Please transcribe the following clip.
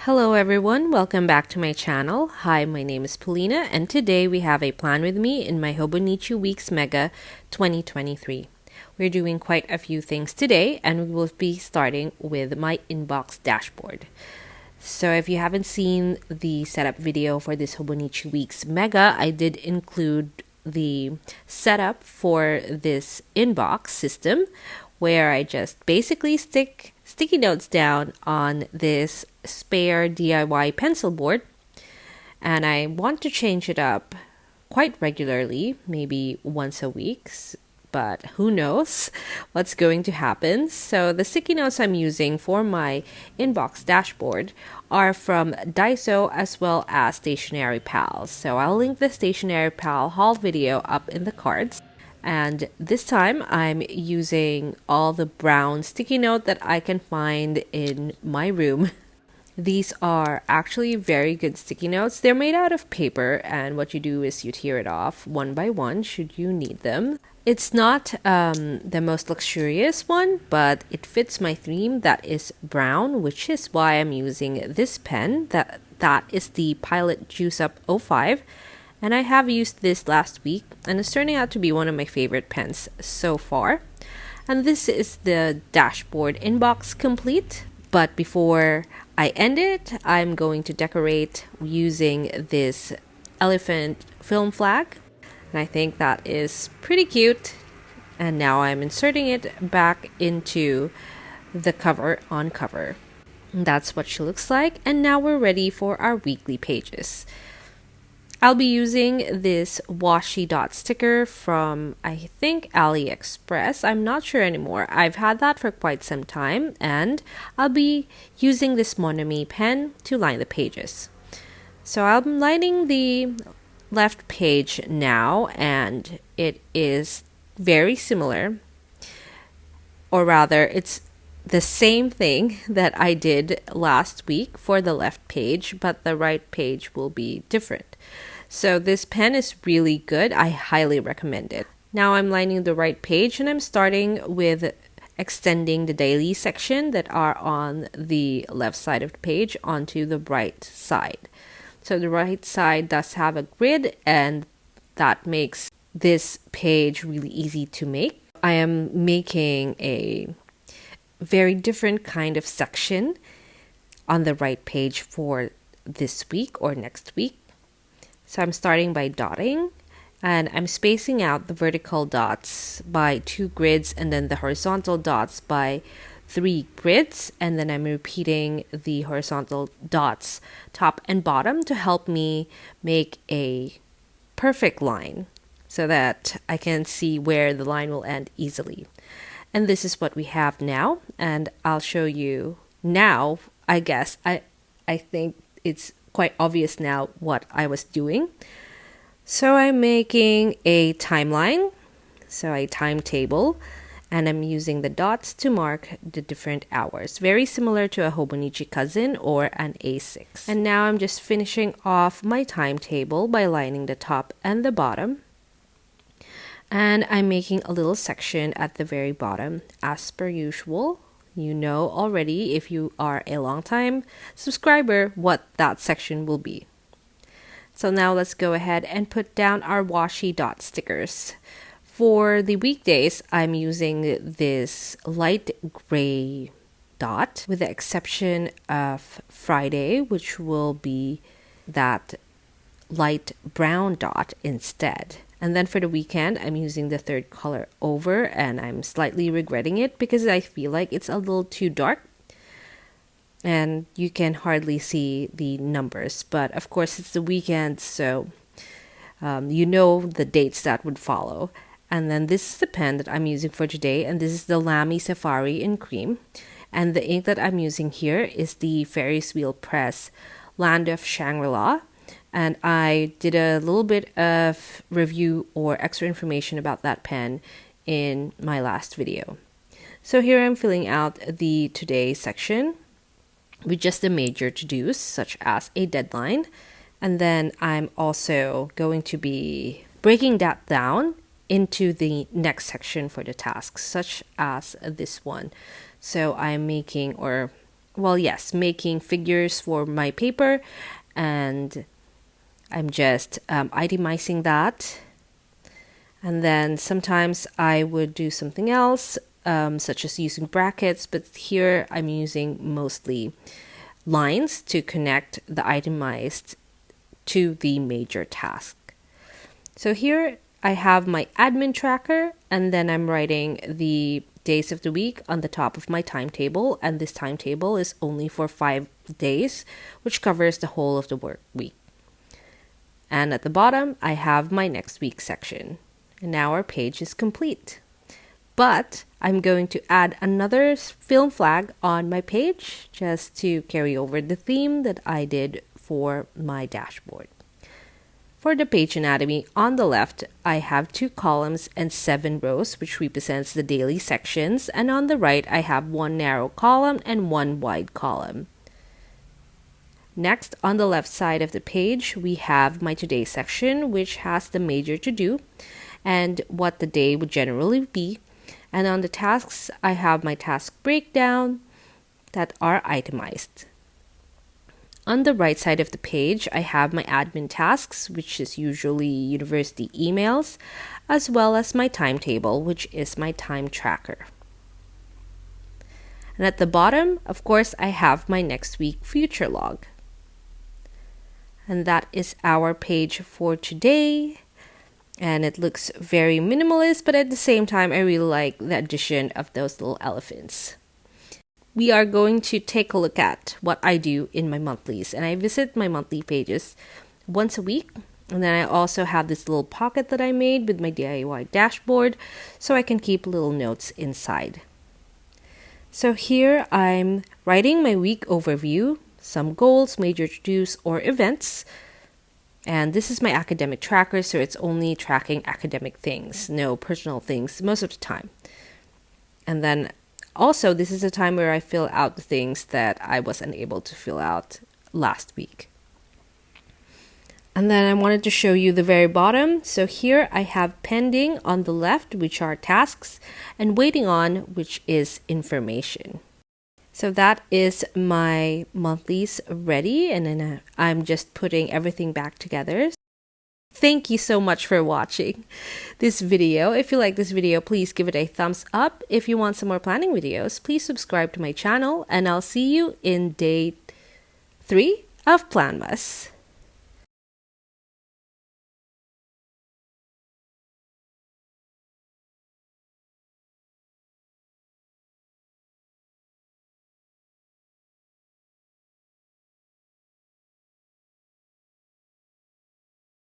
Hello everyone, welcome back to my channel. Hi, my name is Polina and today we have a plan with me in my Hobonichi Weeks Mega 2023. We're doing quite a few things today and we will be starting with my inbox dashboard. So if you haven't seen the setup video for this Hobonichi Weeks Mega, I did include the setup for this inbox system where I just basically stick sticky notes down on this spare DIY pencil board, and I want to change it up quite regularly, maybe once a week, but who knows what's going to happen. So the sticky notes I'm using for my inbox dashboard are from Daiso as well as Stationery Pals. So I'll link the Stationery Pal haul video up in the cards. And this time I'm using all the brown sticky note that I can find in my room. These are actually very good sticky notes. They're made out of paper, and what you do is you tear it off one by one should you need them. It's not the most luxurious one, but it fits my theme that is brown, which is why I'm using this pen. That is the Pilot Juice Up 05. And I have used this last week and it's turning out to be one of my favorite pens so far. And this is the dashboard inbox complete. But before I end it, I'm going to decorate using this elephant film flag. And I think that is pretty cute. And now I'm inserting it back into the cover on cover. And that's what she looks like. And now we're ready for our weekly pages. I'll be using this washi dot sticker from, I think, AliExpress. I'm not sure anymore. I've had that for quite some time, and I'll be using this Monami pen to line the pages. So I'm lining the left page now, and it is very similar, or rather, it's the same thing that I did last week for the left page, but the right page will be different. So this pen is really good. I highly recommend it. Now I'm lining the right page and I'm starting with extending the daily section that are on the left side of the page onto the right side. So the right side does have a grid and that makes this page really easy to make. I am making a very different kind of section on the right page for this week or next week. So I'm starting by dotting and I'm spacing out the vertical dots by 2 grids and then the horizontal dots by 3 grids, and then I'm repeating the horizontal dots top and bottom to help me make a perfect line so that I can see where the line will end easily. And this is what we have now, and I'll show you now. I guess I think it's quite obvious now what I was doing. So I'm making a timeline, so a timetable, and I'm using the dots to mark the different hours, very similar to a Hobonichi cousin or an A6. And now I'm just finishing off my timetable by lining the top and the bottom. And I'm making a little section at the very bottom, as per usual. You know already, if you are a long-time subscriber, what that section will be. So now let's go ahead and put down our washi dot stickers. For the weekdays, I'm using this light gray dot, with the exception of Friday, which will be that light brown dot instead. And then for the weekend, I'm using the third color over, and I'm slightly regretting it because I feel like it's a little too dark and you can hardly see the numbers. But of course, it's the weekend, so you know the dates that would follow. And then this is the pen that I'm using for today, and this is the Lamy Safari in cream. And the ink that I'm using here is the Ferris Wheel Press Land of Shangri-La. And I did a little bit of review or extra information about that pen in my last video. So here I'm filling out the today section with just the major to-dos, such as a deadline. And then I'm also going to be breaking that down into the next section for the tasks, such as this one. So I'm making, or well, yes, making figures for my paper, and I'm just itemizing that. And then sometimes I would do something else, such as using brackets, but here I'm using mostly lines to connect the itemized to the major task. So here I have my admin tracker, and then I'm writing the days of the week on the top of my timetable, and this timetable is only for 5 days, which covers the whole of the work week. And at the bottom, I have my next week section. And now our page is complete. But I'm going to add another film flag on my page just to carry over the theme that I did for my dashboard. For the page anatomy, on the left, I have 2 columns and 7 rows, which represents the daily sections. And on the right, I have 1 narrow column and 1 wide column. Next, on the left side of the page, we have my today section, which has the major to-do and what the day would generally be. And on the tasks, I have my task breakdown that are itemized. On the right side of the page, I have my admin tasks, which is usually university emails, as well as my timetable, which is my time tracker. And at the bottom, of course, I have my next week future log. And that is our page for today. And it looks very minimalist, but at the same time, I really like the addition of those little elephants. We are going to take a look at what I do in my monthlies. And I visit my monthly pages once a week. And then I also have this little pocket that I made with my DIY dashboard, so I can keep little notes inside. So here I'm writing my week overview, some goals, major to-dos, or events. And this is my academic tracker, so it's only tracking academic things, no personal things most of the time. And then also, this is a time where I fill out the things that I was unable to fill out last week. And then I wanted to show you the very bottom. So here I have pending on the left, which are tasks, and waiting on, which is information. So that is my monthlies ready, and then I'm just putting everything back together. Thank you so much for watching this video. If you like this video, please give it a thumbs up. If you want some more planning videos, please subscribe to my channel, and I'll see you in day 3 of Planmas.